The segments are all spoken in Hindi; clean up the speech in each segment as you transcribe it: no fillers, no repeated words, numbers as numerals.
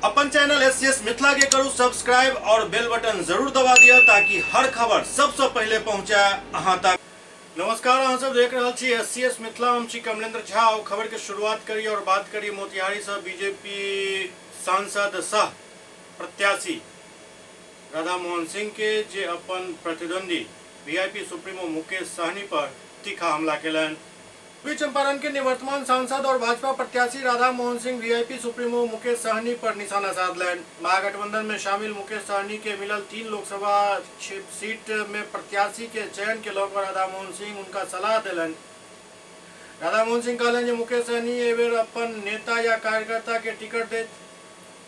अपन चैनल एससीएस मिथिला के करू सब्सक्राइब और बेल बटन जरूर दबा दिया ताकि हर खबर सबसे पहले पहुंचे अहां तक। नमस्कार, अहां सब देख रहे छी एससीएस मिथिला। हम छी कमलेंद्र झा और खबर के शुरुआत करिए और बात करिए मोतिहारी से बीजेपी सांसद सह प्रत्याशी राधा मोहन सिंह के जे अपन प्रतिद्वंदी वीआईपी सुप्रीमो मुकेश सहनी पर तीखा हमला केलन। पूर्वी चंपारण के निवर्तमान सांसद और भाजपा प्रत्याशी राधा मोहन सिंह वीआईपी सुप्रीमो मुकेश सहनी पर निशाना साधलन। महागठबंधन में शामिल मुकेश सहनी के मिलल 3 लोकसभा सीट में प्रत्याशी के चयन के लौकर राधा मोहन सिंह उनका सलाह दिलन। राधा मोहन सिंह कहलन जे मुकेश सहनी एबेर अपन नेता या कार्यकर्ता के टिकट दे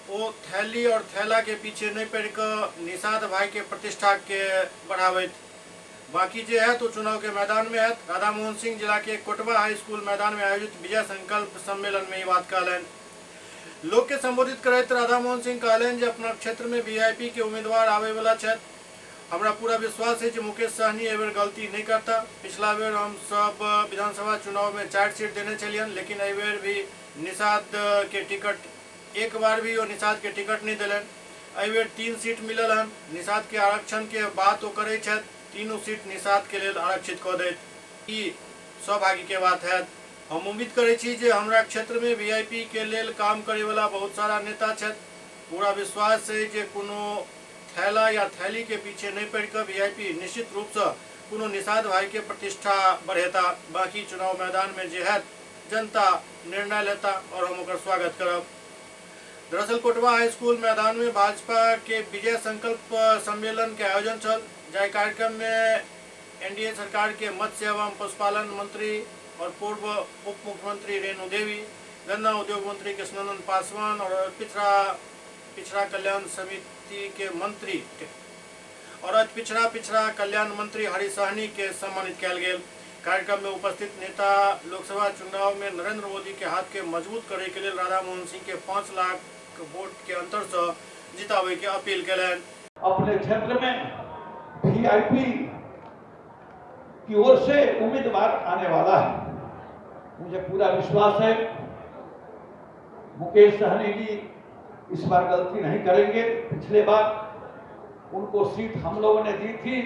वो थैली और थैला के पीछे नहीं पड़ कर निषाद भाई के प्रतिष्ठा के बढ़ावे। बाकी जो है तो चुनाव के मैदान में है। राधा मोहन सिंह जिला के कोटवा हाई स्कूल मैदान में आयोजित विजय संकल्प सम्मेलन में ये बात कहलन। लोग के संबोधित करते राधा मोहन सिंह कहलन जे अपना क्षेत्र में वीआईपी के उम्मीदवार आवे वाला छे। हमरा पूरा विश्वास है कि मुकेश सहनी एबेर गलती नहीं करता। पिछला बेर हम सब विधानसभा चुनाव में 4 सीट देने चलियन, लेकिन एबेर भी निषाद के टिकट एक बार भी वो निषाद के टिकट नहीं दिलन। एबेर 3 सीट मिलल हन। निषाद के आरक्षण के बात वो करे छे, तीनों सीट निषाद के लिए आरक्षित कर दे। सौभाग्य के बात है। हम उम्मीद करे छी जे हमरा क्षेत्र में वीआईपी के लिए काम करे वाला बहुत सारा नेता छे। पूरा विश्वास है जे कोनो थैला या थैली के पीछे नहीं पड़कर वीआईपी निश्चित रूप से कोनो निषाद भाई के प्रतिष्ठा बढ़ेता। बाकी चुनाव मैदान में जे है जनता निर्णय लेता और हम ओकर स्वागत करब। दरअसल कोटवा हाई स्कूल मैदान में भाजपा के विजय संकल्प सम्मेलन के आयोजन चल। जय कार्यक्रम में एनडीए सरकार के मत्स्य एवं पशुपालन मंत्री और पूर्व उप मुख्यमंत्री रेणु देवी, गन्ना उद्योग मंत्री कृष्णानंद पासवान और पिछड़ा कल्याण समिति के मंत्री और पिछड़ा कल्याण मंत्री हरि सहनी के सम्मानित किया गया। कार्यक्रम में उपस्थित नेता लोकसभा चुनाव में नरेंद्र मोदी के हाथ के मजबूत करे के लिए राधा मोहन सिंह के 5 लाख वोट के अंतर से जितावे के अपील कलन। अपने क्षेत्र में वीआईपी की ओर से उम्मीदवार आने वाला है। मुझे पूरा विश्वास है मुकेश सहनी जी इस बार गलती नहीं करेंगे। पिछले बार उनको सीट हम लोगों ने दी थी,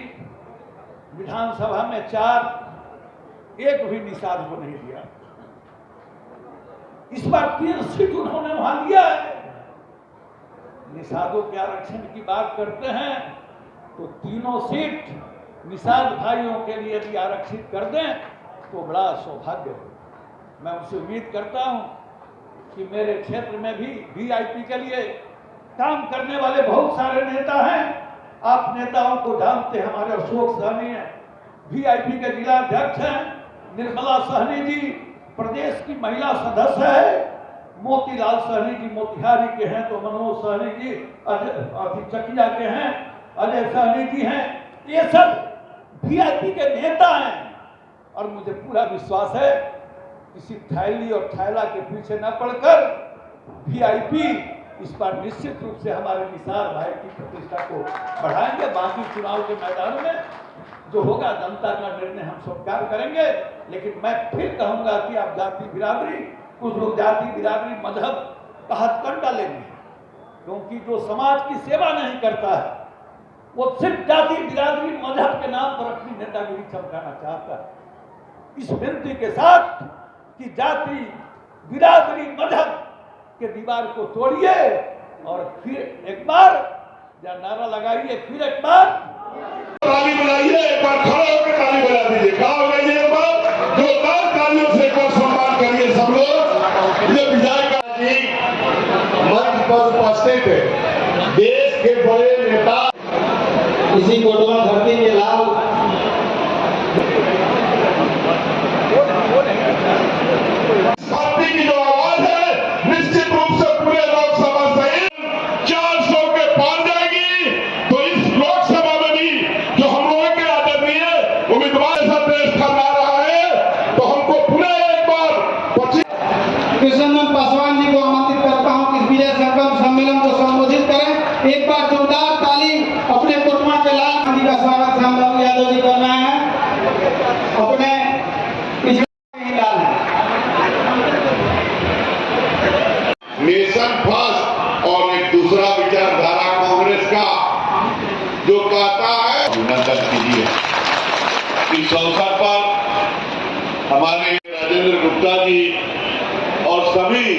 विधानसभा में 4, एक भी निषाद को नहीं दिया। इस बार 3 सीट उन्होंने वहां लिया है। निषादों के आरक्षण की बात करते हैं तो तीनों सीट निषाद भाइयों के लिए यदि आरक्षित कर दें तो बड़ा सौभाग्य है। मैं उनसे उम्मीद करता हूं कि मेरे क्षेत्र में भी वीआईपी के लिए काम करने वाले बहुत सारे नेता हैं। आप नेताओं को जानते हैं, हमारे अशोक सहनी है, वीआईपी के जिला अध्यक्ष हैं, निर्मला सहनी जी प्रदेश की महिला सदस्य है, मोतीलाल सहनी जी मोतिहारी के हैं, तो मनोज सहनी जी चकिया के हैं, अजय सहनी जी हैं। ये सब वीआईपी के नेता हैं और मुझे पूरा विश्वास है किसी थैली और थैला के पीछे न पड़कर वीआईपी इस बार निश्चित रूप से हमारे निषाद भाई की प्रतिष्ठा को बढ़ाएंगे। बाकी चुनाव के मैदान में जो होगा जनता का निर्णय हम स्वीकार करेंगे। लेकिन मैं फिर कहूंगा कि आप जाति बिरादरी, कुछ लोग जाति बिरादरी मजहब का हथकंडा लेंगे, क्योंकि जो समाज की सेवा नहीं करता है वो सिर्फ जाति बिरादरी मजहब के नाम पर अपनी नेतागिरी चमकाना चाहता है। इस विनती के साथ कि जाति बिरादरी मजहब के दीवार को तोड़िए और फिर एक बार या नारा लगाइए, फिर एक बार ताली बजाइए, एक बार खड़े होकर ताली बजा दीजिए। गाँव में एक बार जोरदार तालियों से एक बार सम्मान करिए सब लोग। ये विजय का जी मंच पर उपस्थित है देश के बड़े नेता, इसी कोटवा धरती के लाल पार्टी की जो आवाज है निश्चित रूप से पूरे लोकसभा सहित 400 के पार जाएगी। तो इस लोकसभा में भी जो हम लोगों के आदरणीय उम्मीदवार ऐसा देश करना रहा है, तो हमको पूरे एक बार कृष्णानंद पासवान जी को आमंत्रित करता हूं कि विजय संकल्प सम्मेलन को संबोधित करें। एक बार जोरदार ताली अपने कोटवा के लाल गांधी का स्वागत रामबाबू यादव जी कर रहे हैं। अपने नेशन फर्स्ट और कहता है अभिनंदन कीजिए। इस अवसर पर हमारे राजेंद्र गुप्ता जी और सभी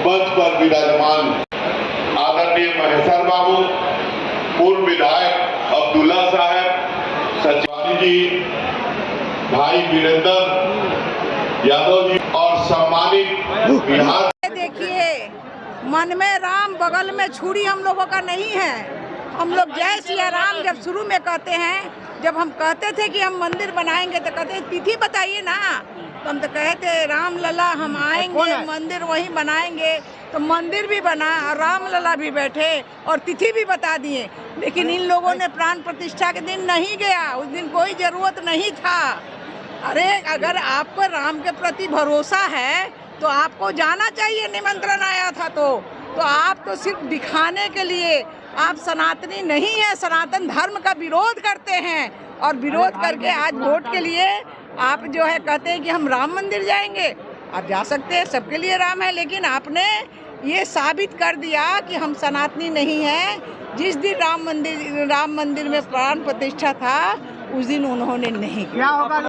मंच पर विराजमान आदरणीय महेश्वर बाबू, पूर्व विधायक अब्दुल्ला साहब, सचिवानी जी, भाई वीरेंद्र यादव जी और सम्मानित बिहार। देखिए, मन में राम बगल में छुरी हम लोगों का नहीं है। हम लोग जय सिया राम जब शुरू में कहते हैं, जब हम कहते थे कि हम मंदिर बनाएंगे तो कहते तिथि बताइए ना, तो हम तो कहे थे राम लला हम आएंगे मंदिर वहीं बनाएंगे, तो मंदिर भी बना, राम लला भी बैठे और तिथि भी बता दिए। लेकिन इन लोगों ने प्राण प्रतिष्ठा के दिन नहीं गया, उस दिन कोई जरूरत नहीं था। अरे अगर आपको राम के प्रति भरोसा है तो आपको जाना चाहिए, निमंत्रण आया था तो आप तो सिर्फ दिखाने के लिए, आप सनातनी नहीं है, सनातन धर्म का विरोध करते हैं और विरोध करके आज वोट के लिए आप जो है कहते हैं कि हम राम मंदिर जाएंगे। आप जा सकते हैं, सबके लिए राम है, लेकिन आपने ये साबित कर दिया कि हम सनातनी नहीं हैं। जिस दिन राम मंदिर में प्राण प्रतिष्ठा था उस दिन उन्होंने नहीं किया।